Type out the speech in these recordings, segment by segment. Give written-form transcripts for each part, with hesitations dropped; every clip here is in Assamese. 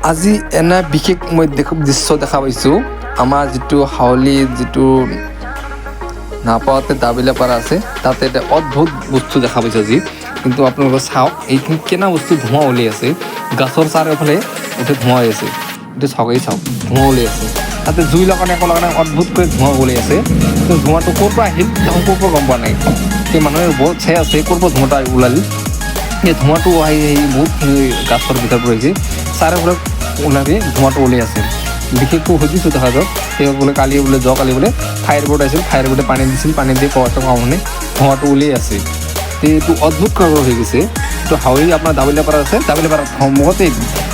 আজি এনে বিশেষ মই দৃশ্য দেখা পাইছোঁ আমাৰ যিটো হাউলি যিটো নাপাওঁতে দাবিলা পাৰা আছে তাতে এটা অদ্ভুত বস্তু দেখা পাইছোঁ আজি কিন্তু আপোনালোকে চাওক এইখিনি কেনে বস্তু ধোঁৱা ওলাই আছে গাছৰ চাৰিওফালে এতিয়া ধোঁৱা হৈ আছে এইটো চাওক এই চাওক ধোঁৱা ওলাই আছে তাতে জুই লগানে অদ্ভুতকৈ ধোঁৱা ওলাই আছে কিন্তু ধোঁৱাটো ক'ৰ পৰা আহিল ক'ৰ পৰা গম পোৱা নাই সেই মানুহে বহুত চাই আছে ক'ৰ পৰা ধোঁৱাটো ওলাল এই ধোঁৱাটো আহি বহুতখিনি গাছৰ ভিতৰত পৰিছে চাৰিওফালে ওলাবি ধোঁৱাটো ওলাই আছে বিশেষকৈ সুধিছোঁ দেখা যাওক সেই বোলে কালি বোলে যোৱাকালি বোলে ফায়াৰ বোৰ্ড আহিছিল ফায়াৰ বোৰ্ডে পানী দিছিল পানী দি কৱাটো কাৰণে ধোঁৱাটো ওলাই আছে এইটো অদ্ভুত খবৰ হৈ গৈছে এইটো হাউলি আপোনাৰ দাবিলা পাৰা আছে দাবিলা পাৰা সম্ভৱতে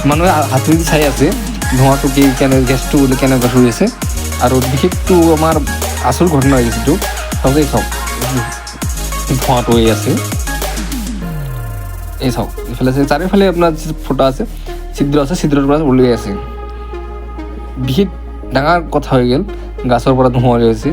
মানুহে হাতেদি চাই আছে ধোঁৱাটো কি কেনে গেছটো কেনেকৈ হৈ আছে আৰু বিশেষটো আমাৰ আচল ঘটনা হৈ গৈছে এইটো চাওকেই চাওক ধোঁৱাটো হৈ আছে এই চাওক এইফালে আছে চাৰিওফালে আপোনাৰ ফুটা আছে ছিদ্ৰ আছে ছিদ্ৰৰ পৰা ওলাই আছে বিশেষ ডাঙৰ কথা হৈ গ'ল গাছৰ পৰা ধোঁৱা ওলাই আছে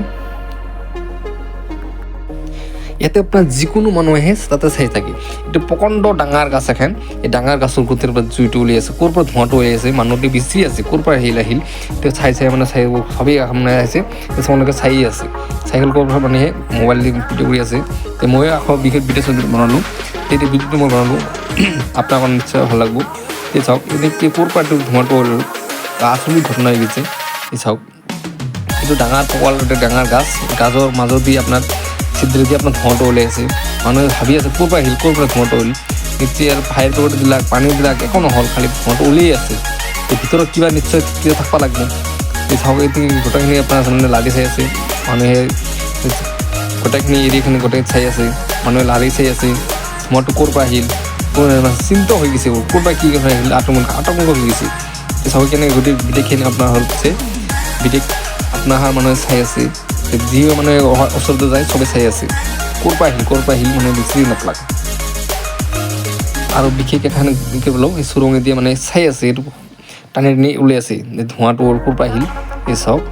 ইয়াতে আপোনাৰ যিকোনো মানুহ আহে তাতে চাই থাকে এইটো প্ৰকাণ্ড ডাঙৰ গাছ এখন এই ডাঙৰ গাছৰ গোটেৰ পৰা জুইটো ওলাই আছে ক'ৰ পৰা ধোঁৱাটো ওলাই আছে মানুহটো বেছি আছে ক'ৰ পৰা আহিল তেওঁ চাই মানে চাই সবেই সামনে আছে তেওঁলোকে চাই আছে চাইকেল ক'ৰ পৰা মানুহে মোবাইল দি ভিডিঅ' কৰি আছে ময়ো আকৌ বিশেষ ভিডিঅ' বনালোঁ তেতিয়া ভিডিঅ'টো মই বনালোঁ আপোনাৰ কাৰণে নিশ্চয় ভাল লাগব এই চাওক এতিয়া ক'ৰ পৰা ধোঁৱাটো আচলি ঘটনা হৈ গৈছে এই চাওক এইটো ডাঙৰ পকোৱাল ডাঙৰ গাছৰ মাজত দি আপোনাৰ ছিদ্ৰ দি আপোনাৰ ধোঁৱাটো ওলাই আছে মানুহে ভাবি আছে ক'ৰ পৰা আহিল ক'ৰ পৰা ধোঁৱাটো ওলাল এতিয়া ফায়াৰ ব্ৰিগেড দিলাক পানী দিলাক একো নহ'ল খালি ধোঁৱাটো ওলাই আছে এই ভিতৰত কিবা নিশ্চয় কিবা থাকিব লাগিব এই চাওক এইটো গোটেইখিনি আপোনাৰ মানে লাৰি চাই আছে মানুহে গোটেইখিনি এৰিয়াখিনি গোটেই চাই আছে মানুহে লাৰি চাই আছে ধোঁৱাটো ক'ৰ পৰা আহিল চিন্তা হৈ গৈছে ক'ৰ পৰা কি কথা আহিল আতংক হৈ গৈছে চাব কেনে গোটেই বিদেশখিনি আপোনাৰ হ'ল পিছে বিদেশ আপোনাৰ মানুহে চাই আছে যি মানুহে ওচৰতে যায় চবে চাই আছে ক'ৰ পৰা আহিল মানে বিচাৰি নাপালাক আৰু বিশেষ এখন কি বোলো এই চুৰঙে দিয়ে মানে চাই আছে এইটো টানি ওলাই আছে ধোঁৱাটো ক'ৰ পৰা আহিল এই চাওক